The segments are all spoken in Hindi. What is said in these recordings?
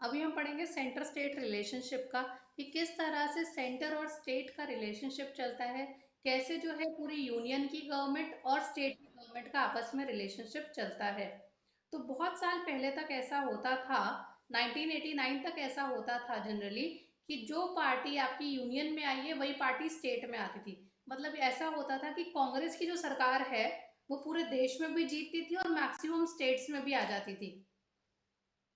अभी हम पढ़ेंगे सेंटर स्टेट रिलेशनशिप का, कि किस तरह से सेंटर और स्टेट का रिलेशनशिप चलता है, कैसे जो है पूरी यूनियन की गवर्नमेंट और स्टेट की गवर्नमेंट का आपस में रिलेशनशिप चलता है। तो बहुत साल पहले तक ऐसा होता था, 1989 तक ऐसा होता था जनरली, कि जो पार्टी आपकी यूनियन में आई है वही पार्टी स्टेट में आती थी। मतलब ऐसा होता था कि कांग्रेस की जो सरकार है वो पूरे देश में भी जीतती थी और मैक्सिमम स्टेट्स में भी आ जाती थी।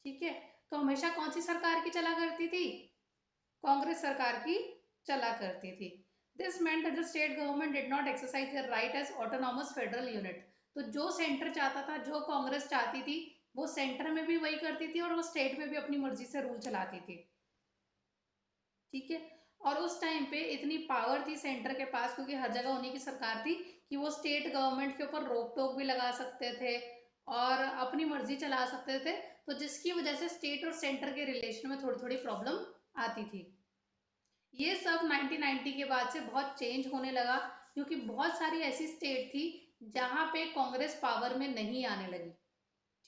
ठीक है। तो हमेशा कौन सी सरकार की चला करती थी? कांग्रेस सरकार की चला करती थी। This meant that the state government did not exercise their right as autonomous federal unit। तो जो सेंटर चाहता था, जो कांग्रेस चाहती थी, वो सेंटर में भी वही करती थी और वो स्टेट में भी अपनी मर्जी से रूल चलाती थी। ठीक है। और उस टाइम पे इतनी पावर थी सेंटर के पास, क्योंकि हर जगह उन्हीं की सरकार थी, कि वो स्टेट गवर्नमेंट के ऊपर रोक टोक भी लगा सकते थे और अपनी मर्जी चला सकते थे। तो जिसकी वजह से स्टेट और सेंटर के रिलेशन में थोड़ी थोड़ी प्रॉब्लम आती थी। ये सब 1990 के बाद से बहुत चेंज होने लगा, क्योंकि बहुत सारी ऐसी स्टेट थी जहां पे कांग्रेस पावर में नहीं आने लगी।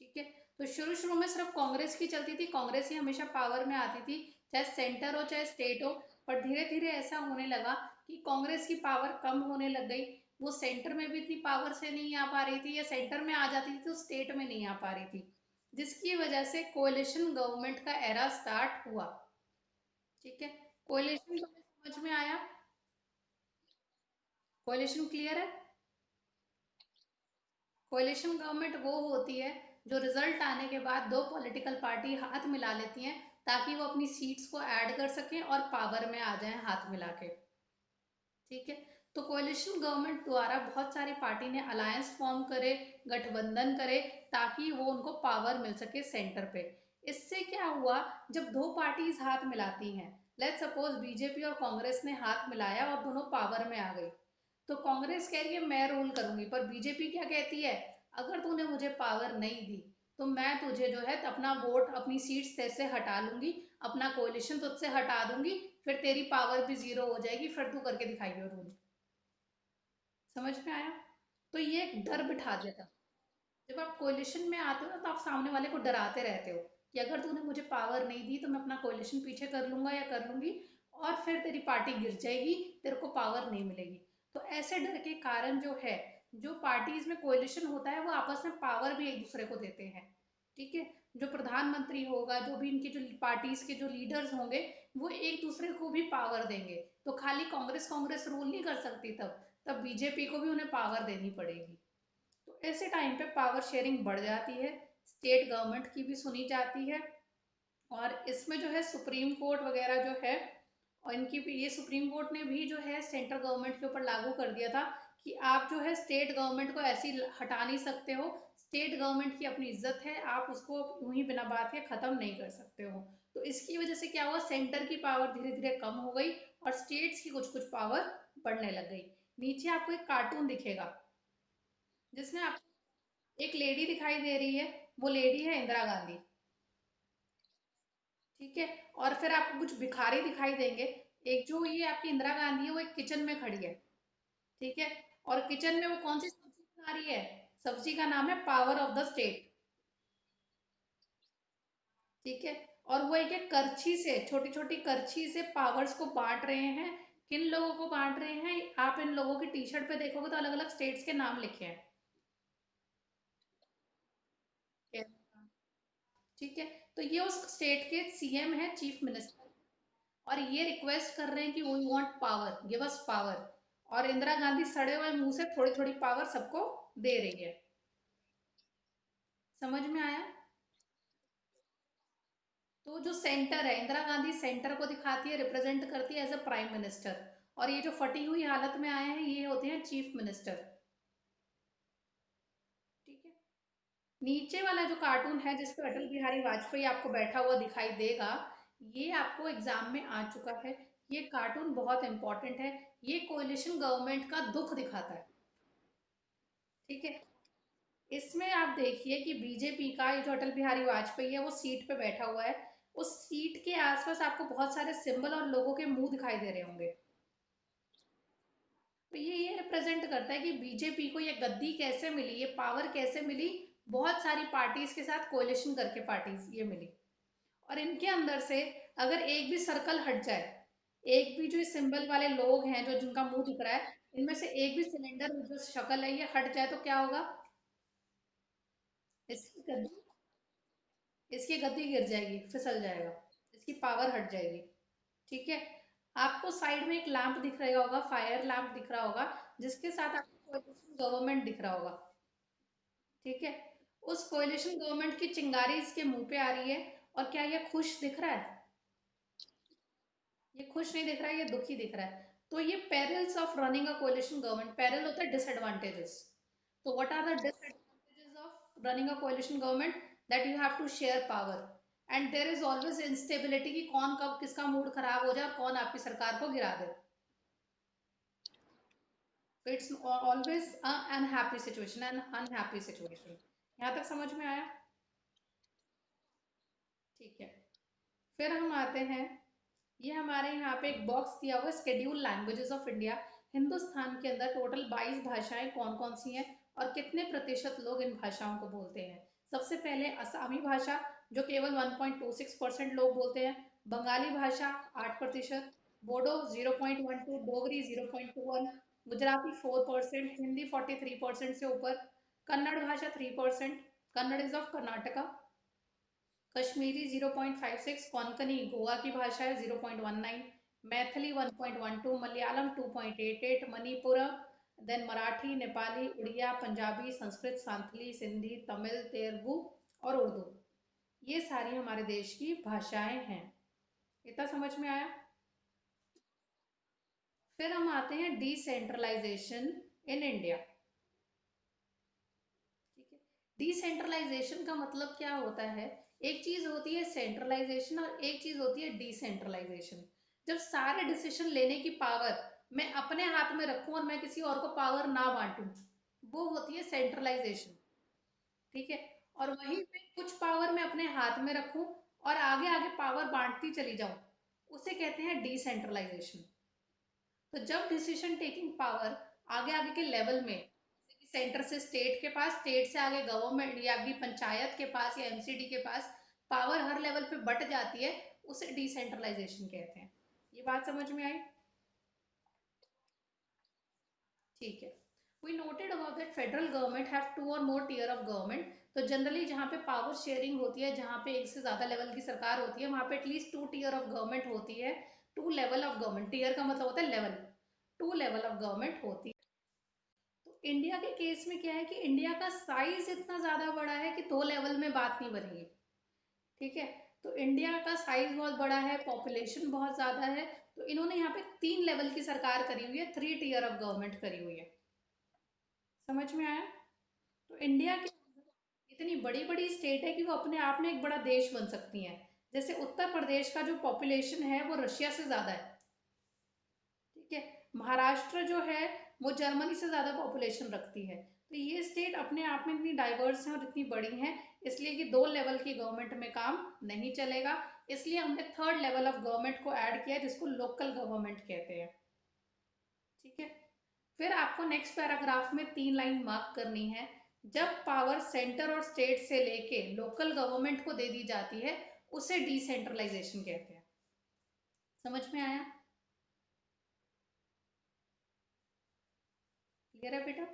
ठीक है। तो शुरू शुरू में सिर्फ कांग्रेस की चलती थी, कांग्रेस ही हमेशा पावर में आती थी, चाहे सेंटर हो चाहे स्टेट हो। पर धीरे धीरे ऐसा होने लगा कि कांग्रेस की पावर कम होने लग गई। वो सेंटर में भी इतनी पावर से नहीं आ पा रही थी, या सेंटर में आ जाती थी तो स्टेट में नहीं आ पा रही थी, जिसकी वजह से कोalition गवर्नमेंट का एरा स्टार्ट हुआ। ठीक है। कोalition तुम्हें समझ में आया? कोalition क्लियर है? कोalition गवर्नमेंट वो होती है जो रिजल्ट आने के बाद दो पॉलिटिकल पार्टी हाथ मिला लेती हैं, ताकि वो अपनी सीट्स को ऐड कर सकें और पावर में आ जाएं हाथ मिला के। ठीक है। तो कोalition गवर्नमेंट द्वारा बहुत सारी पार्टी ने अलायंस फॉर्म करे, गठबंधन करे, ताकि वो उनको पावर मिल सके सेंटर पे। इससे क्या हुआ, जब दो पार्टीज हाथ मिलाती हैं, लेट्स सपोज बीजेपी और कांग्रेस ने हाथ मिलाया और दोनों पावर में आ गई, तो कांग्रेस कह रही है मैं रूल करूंगी, पर बीजेपी क्या कहती है, अगर तूने मुझे पावर नहीं दी तो मैं तुझे जो है अपना वोट, अपनी सीट्स तेरे से हटा लूंगी, अपना कोalition तुझसे हटा दूंगी, फिर तेरी पावर भी जीरो हो जाएगी, फिर तू करके दिखाइए रूल। समझ में आया? तो ये एक डर बिठा दिया था। जब आप कोalition में आते हो ना, तो आप सामने वाले को डराते रहते हो कि अगर तूने मुझे पावर नहीं दी तो मैं अपना कोalition पीछे कर लूंगा या कर लूंगी, और फिर तेरी पार्टी गिर जाएगी, तेरे को पावर नहीं मिलेगी। तो ऐसे डर के कारण जो है, जो पार्टीज में कोalition होता है वो आपस में पावर भी एक दूसरे को देते हैं। ठीक है। जो प्रधानमंत्री होगा, जो भी इनकी जो पार्टीज के जो लीडर्स होंगे, वो एक दूसरे को भी पावर देंगे। तो खाली कांग्रेस कांग्रेस रूल नहीं कर सकती, तब तब बीजेपी को भी उन्हें पावर देनी पड़ेगी। तो ऐसे टाइम पे पावर शेयरिंग बढ़ जाती है, स्टेट गवर्नमेंट की भी सुनी जाती है। और इसमें जो है सुप्रीम कोर्ट वगैरह जो है, और इनकी भी, ये सुप्रीम कोर्ट ने भी जो है सेंट्रल गवर्नमेंट के ऊपर लागू कर दिया था कि आप जो है स्टेट गवर्नमेंट को ऐसी हटा नहीं सकते हो। स्टेट गवर्नमेंट की अपनी इज्जत है, आप उसको यूं ही बिना बात के खत्म नहीं कर सकते हो। तो इसकी वजह से क्या हुआ, सेंटर की पावर धीरे धीरे कम हो गई और स्टेट्स की कुछ कुछ पावर बढ़ने लग गई। नीचे आपको एक कार्टून दिखेगा, जिसमें आप एक लेडी दिखाई दे रही है, वो लेडी है इंदिरा गांधी। ठीक है। और फिर आपको कुछ भिखारी दिखाई देंगे। एक जो ये आपकी इंदिरा गांधी है वो एक किचन में खड़ी है। ठीक है। और किचन में वो कौन सी सब्जी बना रही है? सब्जी का नाम है पावर ऑफ द स्टेट। ठीक है। और वो एक करछी से, छोटी छोटी करछी से पावर्स को बांट रहे हैं। किन लोगों को बांट रहे हैं? आप इन लोगों की टी शर्ट पे देखोगे तो अलग अलग स्टेट्स के नाम लिखे हैं। ठीक है। तो ये उस स्टेट के सीएम है, चीफ मिनिस्टर, और ये रिक्वेस्ट कर रहे हैं कि we want power, give us power. और इंदिरा गांधी सड़े हुए मुंह से थोड़ी थोड़ी पावर सबको दे रही है। समझ में आया? तो जो सेंटर है, इंदिरा गांधी सेंटर को दिखाती है, रिप्रेजेंट करती है एज अ प्राइम मिनिस्टर। और ये जो फटी हुई हालत में आए हैं ये होते हैं चीफ मिनिस्टर। ठीक है। नीचे वाला जो कार्टून है जिसपे अटल बिहारी वाजपेयी आपको बैठा हुआ दिखाई देगा, ये आपको एग्जाम में आ चुका है। ये कार्टून बहुत इंपॉर्टेंट है। ये कोalition गवर्नमेंट का दुख दिखाता है। ठीक है। इसमें आप देखिए कि बीजेपी का ये जो अटल बिहारी वाजपेयी है वो सीट पे बैठा हुआ है। उस सीट के आसपास आपको बहुत सारे सिंबल और लोगों के मुंह दिखाई दे रहे होंगे। तो ये रिप्रेजेंट करता है कि बीजेपी को ये गद्दी कैसे मिली, ये पावर कैसे मिली, बहुत सारी पार्टीज के साथ कोalition करके पार्टीज ये मिली। और इनके अंदर से अगर एक भी सर्कल हट जाए, एक भी जो सिंबल वाले लोग हैं जो जिनका मुंह दिख रहा है, इनमें से एक भी सिलेंडर जो शक्ल है ये हट जाए तो क्या होगा? इसकी गद्दी इसकी गद्दी गिर जाएगी, फिसल जाएगा, इसकी पावर हट जाएगी। ठीक है। आपको साइड में एक लैंप दिख रहा होगा, फायर लैंप दिख रहा होगा, जिसके साथ आपको गवर्नमेंट दिख रहा होगा। ठीक है। उस कोalition गवर्नमेंट की चिंगारी इसके मुंह पे आ रही है, और क्या ये खुश दिख रहा है? ये खुश नहीं दिख रहा है, ये दुखी दिख रहा है। तो ये perils of running a coalition government, peril होता है डिसएडवांटेजेस। तो what are the disadvantages of running a coalition government? That you have to share power, and there is always instability कि कौन कब किसका मूड खराब हो जाए और कौन आपकी सरकार को गिरा दे। So it's always a unhappy situation, an unhappy situation. यहाँ तक समझ में आया? ठीक है। फिर हम आते हैं, ये हमारे यहाँ पे एक बॉक्स दिया हुआ है, schedule languages of India. Hindustan के अंदर टोटल 22 भाषाएं कौन कौन सी हैं और कितने प्रतिशत लोग इन भाषाओं को बोलते हैं? सबसे पहले असमी भाषा, जो केवल 1.26% लोग बोलते हैं। बंगाली भाषा 8%, बोडो 0.12, डोगरी 0.21, गुजराती 4%, हिंदी 43% से ऊपर, कन्नड़ भाषा 3%, कन्नड़ इज ऑफ कर्नाटका, कश्मीरी 0.56, कोंकणी गोवा की भाषा है 0.19, मैथिली 1.12, मलयालम 2.88, मणिपुर, देन मराठी, नेपाली, उड़िया, पंजाबी, संस्कृत, सांथली, सिंधी, तमिल, तेलुगु और उर्दू। ये सारी हमारे देश की भाषाएं हैं। इतना समझ में आया? फिर हम आते हैं डिसेंट्रलाइजेशन इन इंडिया। ठीक है। डिसेंट्रलाइजेशन का मतलब क्या होता है? एक चीज होती है सेंट्रलाइजेशन और एक चीज होती है डिसेंट्रलाइजेशन। जब सारे डिसीजन लेने की पावर मैं अपने हाथ में रखूं और मैं किसी और को पावर ना बांटूं, वो होती है सेंट्रलाइजेशन। ठीक है। और वहीं पे कुछ पावर मैं अपने हाथ में रखूं और आगे आगे पावर बांटती चली जाऊं, उसे कहते हैं डिसेंट्रलाइजेशन। तो जब डिसीजन टेकिंग पावर आगे आगे के लेवल में, सेंटर से स्टेट के पास, स्टेट से आगे गवर्नमेंट या भी पंचायत के पास या एमसीडी के पास पावर हर लेवल पे बट जाती है, उसे डिसेंट्रलाइजेशन कहते हैं। ये बात समझ में आई? ठीक है। We noted about that federal government have to और मोर टीयर ऑफ गवर्नमेंट। तो जनरली जहाँ पे पावर शेयरिंग होती है, जहाँ पे एक से ज्यादा लेवल की सरकार होती है, वहाँ पे एटलीस्ट 2 टीयर ऑफ गवर्नमेंट होती है। 2 लेवल ऑफ गवर्नमेंट, टीयर का मतलब होता है लेवल, 2 लेवल ऑफ गवर्नमेंट होती है। तो इंडिया के केस में क्या है कि इंडिया का साइज इतना ज्यादा बड़ा है कि 2 लेवल में बात नहीं बनेगी। ठीक है। तो इंडिया का साइज बहुत बड़ा है, पॉपुलेशन बहुत ज्यादा है, तो इन्होंने यहाँ पे 3 लेवल की सरकार करी हुई है, 3 टीयर ऑफ गवर्नमेंट करी हुई है। समझ में आया? तो इंडिया की इतनी बड़ी बड़ी स्टेट है कि वो अपने आप में एक बड़ा देश बन सकती हैं। जैसे उत्तर प्रदेश का जो पॉपुलेशन है वो रशिया से ज्यादा है। ठीक है। महाराष्ट्र जो है वो जर्मनी से ज्यादा पॉपुलेशन रखती है। तो ये स्टेट अपने आप में इतनी डाइवर्स हैं और इतनी बड़ी हैं, इसलिए कि 2 लेवल की गवर्नमेंट में काम नहीं चलेगा। इसलिए हमने 3rd लेवल ऑफ गवर्नमेंट को ऐड किया, जिसको लोकल गवर्नमेंट कहते हैं। ठीक है। फिर आपको नेक्स्ट पैराग्राफ में 3 लाइन मार्क करनी है। जब पावर सेंटर और स्टेट से लेके लोकल गवर्नमेंट को दे दी जाती है, उसे डिसेंट्रलाइजेशन कहते हैं। समझ में आया? क्लियर है बेटा?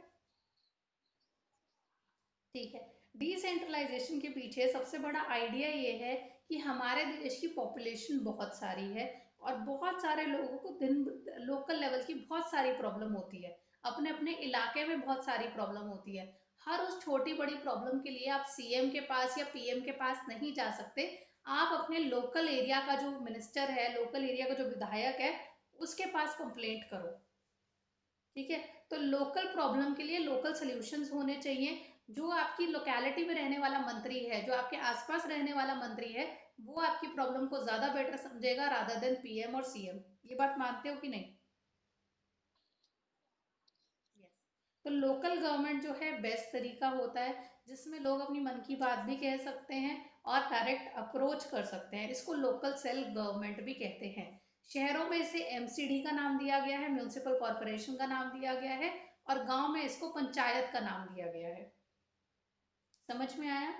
ठीक है। डिसेंट्रलाइजेशन के पीछे सबसे बड़ा आइडिया ये है कि हमारे देश की पॉपुलेशन बहुत सारी है और बहुत सारे लोगों को दिन लोकल लेवल की बहुत सारी प्रॉब्लम होती है, अपने अपने इलाके में बहुत सारी प्रॉब्लम होती है। हर उस छोटी बड़ी प्रॉब्लम के लिए आप सीएम के पास या पीएम के पास नहीं जा सकते। आप अपने लोकल एरिया का जो मिनिस्टर है, लोकल एरिया का जो विधायक है, उसके पास कंप्लेंट करो। ठीक है। तो लोकल प्रॉब्लम के लिए लोकल सॉल्यूशंस होने चाहिए। जो आपकी लोकेलिटी में रहने वाला मंत्री है, जो आपके आसपास रहने वाला मंत्री है, वो आपकी प्रॉब्लम को ज्यादा बेटर समझेगा रादर देन पीएम और सीएम। ये बात मानते हो कि नहीं? Yes. तो लोकल गवर्नमेंट जो है बेस्ट तरीका होता है, जिसमें लोग अपनी मन की बात भी कह सकते हैं और डायरेक्ट अप्रोच कर सकते हैं। इसको लोकल सेल्फ गवर्नमेंट भी कहते हैं। शहरों में इसे एमसीडी का नाम दिया गया है, म्यूनिसिपल कॉरपोरेशन का नाम दिया गया है, और गांव में इसको पंचायत का नाम दिया गया है। समझ में आया?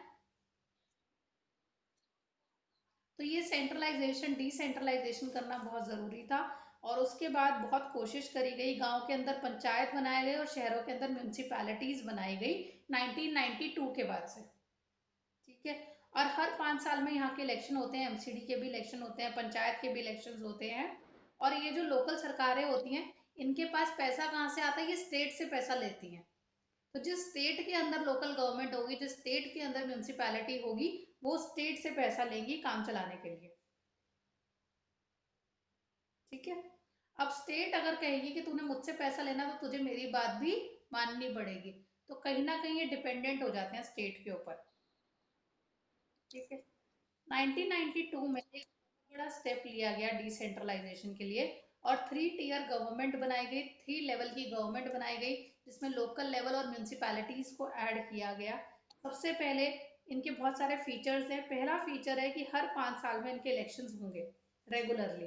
तो ये सेंट्रलाइजेशन डिसेंट्रलाइजेशन करना बहुत ज़रूरी था। और उसके बाद बहुत कोशिश करी गई, गांव के अंदर पंचायत बनाए गए और शहरों के अंदर म्यूनसिपैलिटीज बनाई गई 1992 के बाद से। ठीक है। और हर 5 साल में यहाँ के इलेक्शन होते हैं, एमसीडी के भी इलेक्शन होते हैं, पंचायत के भी इलेक्शन होते हैं। और ये जो लोकल सरकारें होती हैं, इनके पास पैसा कहाँ से आता है? ये स्टेट से पैसा लेती हैं। तो जिस स्टेट के अंदर लोकल गवर्नमेंट होगी, जिस स्टेट के अंदर म्यूनसिपैलिटी होगी, वो स्टेट से पैसा लेंगी काम चलाने के लिए। ठीक है। अब स्टेट अगर कहेगी कि तूने मुझसे पैसा लेना तो तुझे मेरी बात भी माननी पड़ेगी। तो कहीं ना कहीं ये डिपेंडेंट हो जाते हैं स्टेट के ऊपर। ठीक है। 1992 में एक बहुत बड़ा स्टेप लिया गया डिसेंट्रलाइजेशन के लिए, और 3 टियर गवर्नमेंट बनाई गई, 3 लेवल की गवर्नमेंट बनाई गई, जिसमें लोकल लेवल और म्यूनसिपैलिटीज को ऐड किया गया। सबसे पहले इनके बहुत सारे फीचर्स हैं। पहला फीचर है कि हर 5 साल में इनके इलेक्शंस होंगे रेगुलरली।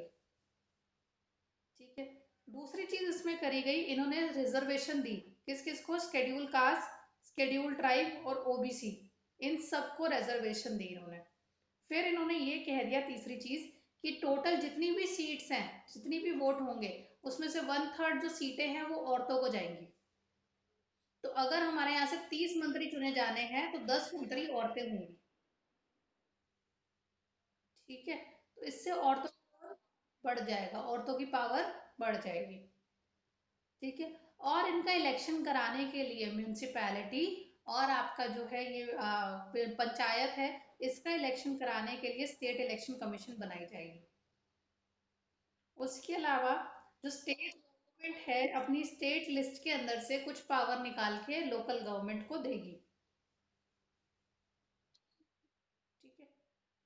ठीक है। दूसरी चीज इसमें करी गई, इन्होंने रिजर्वेशन दी। किस किस को? शेड्यूल कास्ट, शेड्यूल ट्राइब और ओबीसी, इन सबको रिजर्वेशन दी इन्होंने। फिर इन्होंने ये कह दिया तीसरी चीज, कि टोटल जितनी भी सीट्स हैं, जितनी भी वोट होंगे, उसमें से 1/3 जो सीटें हैं वो औरतों को जाएंगी। तो अगर हमारे यहाँ से 30 मंत्री चुने जाने हैं तो 10 मंत्री औरतें होंगी। ठीक है। तो इससे औरतों का बढ़ जाएगा, औरतों की पावर बढ़ जाएगी। ठीक है। और इनका इलेक्शन कराने के लिए म्यूनसिपैलिटी और आपका जो है ये पंचायत है, इसका इलेक्शन कराने के लिए स्टेट इलेक्शन कमीशन बनाई जाएगी। उसके अलावा जो स्टेट गवर्नमेंट है, अपनी स्टेट लिस्ट के अंदर से कुछ पावर निकाल के लोकल गवर्नमेंट को देगी। ठीक है।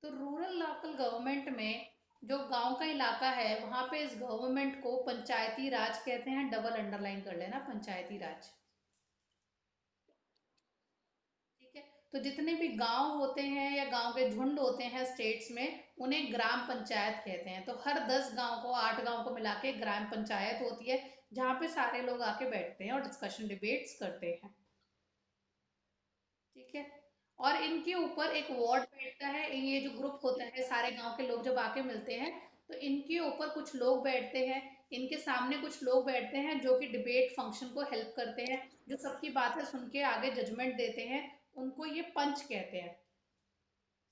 तो रूरल लोकल गवर्नमेंट में जो गांव का इलाका है, वहां पे इस गवर्नमेंट को पंचायती राज कहते हैं। डबल अंडरलाइन कर लेना, पंचायती राज। ठीक है। तो जितने भी गांव होते हैं या गांव के झुंड होते हैं स्टेट्स में, उन्हें ग्राम पंचायत कहते हैं। तो हर 10 गांव को, 8 गांव को मिला के ग्राम पंचायत होती है, जहाँ पे सारे लोग आके बैठते हैं और डिस्कशन डिबेट्स करते हैं। ठीक है। और इनके ऊपर एक वार्ड बैठता है। ये जो ग्रुप होता है, सारे गांव के लोग जब आके मिलते हैं, तो इनके ऊपर कुछ लोग बैठते हैं, इनके सामने कुछ लोग बैठते हैं जो कि डिबेट फंक्शन को हेल्प करते हैं, जो सबकी बातें सुन के आगे जजमेंट देते हैं। उनको ये पंच कहते हैं।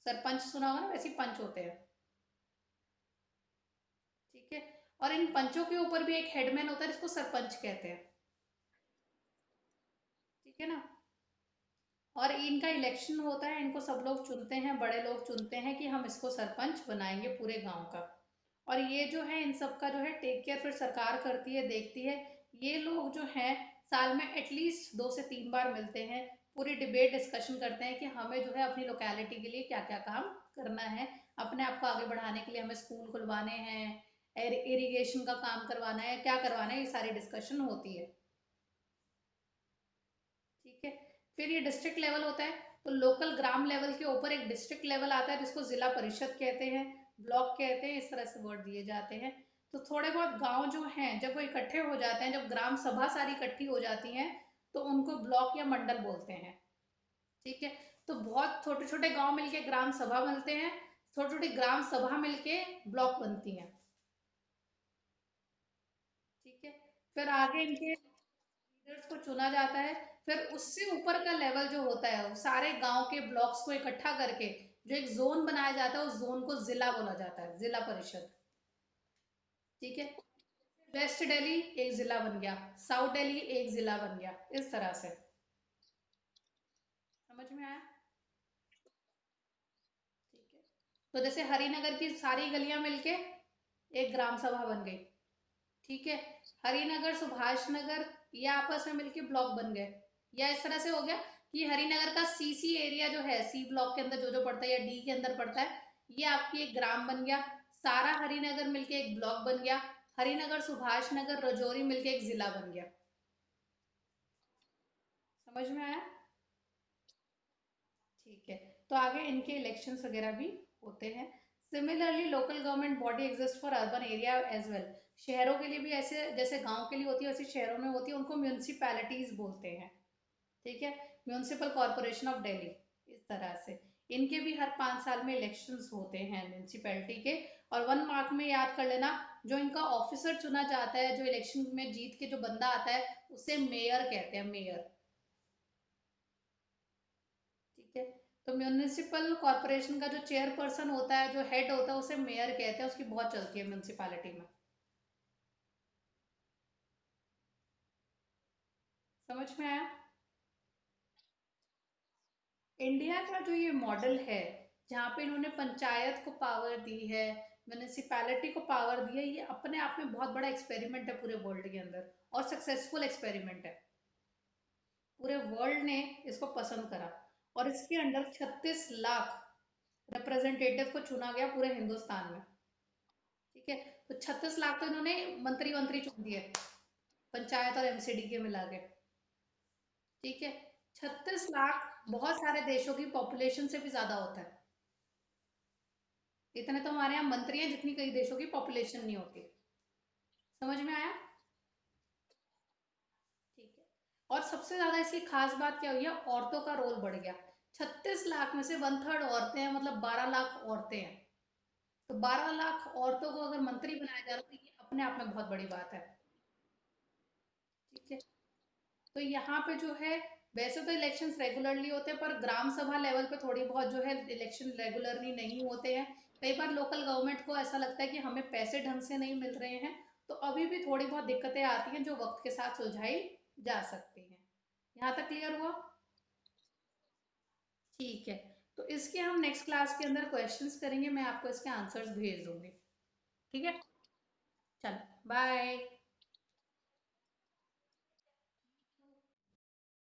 सरपंच सुना होगा ना, वैसे ही पंच होते हैं। ठीक है। और इन पंचों के ऊपर भी एक हेडमैन होता है, जिसको सरपंच कहते हैं। ठीक है ना। और इनका इलेक्शन होता है, इनको सब लोग चुनते हैं, बड़े लोग चुनते हैं कि हम इसको सरपंच बनाएंगे पूरे गांव का। और ये जो है इन सब का जो है टेक केयर फिर सरकार करती है, देखती है। ये लोग जो हैं साल में एटलीस्ट 2 से 3 बार मिलते हैं, पूरी डिबेट डिस्कशन करते हैं कि हमें जो है अपनी लोकेलिटी के लिए क्या क्या काम करना है, अपने आप को आगे बढ़ाने के लिए हमें स्कूल खुलवाने हैं, इरिगेशन का काम करवाना है, क्या करवाना है, ये सारी डिस्कशन होती है। ठीक है। फिर ये डिस्ट्रिक्ट लेवल होता है। तो लोकल ग्राम लेवल के ऊपर एक डिस्ट्रिक्ट लेवल आता है, जिसको जिला परिषद कहते हैं, ब्लॉक कहते हैं, इस तरह से वर्ड दिए जाते हैं। तो थोड़े बहुत गांव जो हैं, जब वो इकट्ठे हो जाते हैं, जब ग्राम सभा सारी इकट्ठी हो जाती हैं, तो उनको ब्लॉक या मंडल बोलते हैं। ठीक है। तो बहुत छोटे छोटे गांव मिलके ग्राम सभा बनते हैं, छोटी छोटी ग्राम सभा मिलके ब्लॉक बनती हैं। ठीक है। फिर आगे इनके लीडर्स को चुना जाता है। फिर उससे ऊपर का लेवल जो होता है, वो सारे गांव के ब्लॉक्स को इकट्ठा करके जो एक जोन बनाया जाता है, उस जोन को जिला बोला जाता है, जिला परिषद। ठीक है। वेस्ट दिल्ली एक जिला बन गया, साउथ दिल्ली एक जिला बन गया, इस तरह से। समझ में आया? ठीक है। तो जैसे हरिनगर की सारी गलियां मिलके एक ग्राम सभा बन गई। ठीक है। हरिनगर, सुभाष नगर, ये आपस में मिलके ब्लॉक बन गए। या इस तरह से हो गया कि हरिनगर का सी एरिया जो है, सी ब्लॉक के अंदर जो जो पड़ता है या डी के अंदर पड़ता है, ये आपकी एक ग्राम बन गया। सारा हरिनगर मिलके एक ब्लॉक बन गया। हरिनगर, सुभाष नगर, रजौरी मिलके एक जिला बन गया। समझ में आया? ठीक है। तो आगे इनके इलेक्शंस वगैरह भी होते हैं। Similarly local government body exist for urban area as well. शहरों के लिए भी ऐसे, जैसे गांव के लिए होती है वैसे शहरों में होती है, उनको म्यूनसिपैलिटीज बोलते हैं। ठीक है। म्यूनसिपल कॉरपोरेशन ऑफ दिल्ली, इस तरह से। इनके भी हर 5 साल में इलेक्शंस होते हैं म्यूनसिपैलिटी के। और 1 मार्क में याद कर लेना, जो इनका ऑफिसर चुना जाता है, जो इलेक्शन में जीत के जो बंदा आता है, उसे मेयर कहते हैं, मेयर। ठीक है। तो म्यूनिसिपल कॉर्पोरेशन का जो चेयरपर्सन होता है, जो हेड होता है, उसे मेयर कहते हैं। उसकी बहुत चलती है म्यूनसिपैलिटी में। समझ में आया? इंडिया का जो ये मॉडल है, जहाँ पे इन्होंने पंचायत को पावर दी है, म्यूनिसिपैलिटी को पावर दी है, ये अपने आप में बहुत बड़ा एक्सपेरिमेंट है पूरे वर्ल्ड के अंदर, और सक्सेसफुल एक्सपेरिमेंट है। पूरे वर्ल्ड ने इसको पसंद करा। और इसके अंडर 36 लाख रिप्रेजेंटेटिव को चुना गया पूरे हिंदुस्तान में। ठीक है। तो 36 लाख तो इन्होंने मंत्री मंत्री चुन दिए, पंचायत और एमसीडी के मिला के। ठीक है। 36 लाख बहुत सारे देशों की पॉपुलेशन से भी ज्यादा होता है। इतने तो हमारे यहाँ मंत्री हैं जितनी कई देशों की पॉपुलेशन नहीं होती। समझ में आया? ठीक है। और सबसे ज्यादा इसकी खास बात क्या हुई है, औरतों का रोल बढ़ गया। 36 लाख में से 1/3 औरतें हैं, मतलब 12 लाख औरतें हैं। तो 12 लाख औरतों को अगर मंत्री बनाया जा रहा है, तो ये अपने आप में बहुत बड़ी बात है। ठीक है। तो यहाँ पे जो है, वैसे तो इलेक्शंस रेगुलरली होते हैं, पर ग्राम सभा लेवल पे थोड़ी बहुत जो है इलेक्शन रेगुलरली नहीं होते हैं। कई बार लोकल गवर्नमेंट को ऐसा लगता है कि हमें पैसे ढंग से नहीं मिल रहे हैं, तो अभी भी थोड़ी बहुत दिक्कतें आती हैं, जो वक्त के साथ सुलझाई जा सकती हैं। यहाँ तक क्लियर हुआ? ठीक है। तो इसके हम नेक्स्ट क्लास के अंदर क्वेश्चंस करेंगे, मैं आपको इसके आंसर्स भेज दूंगी। ठीक है। चलो, बाय।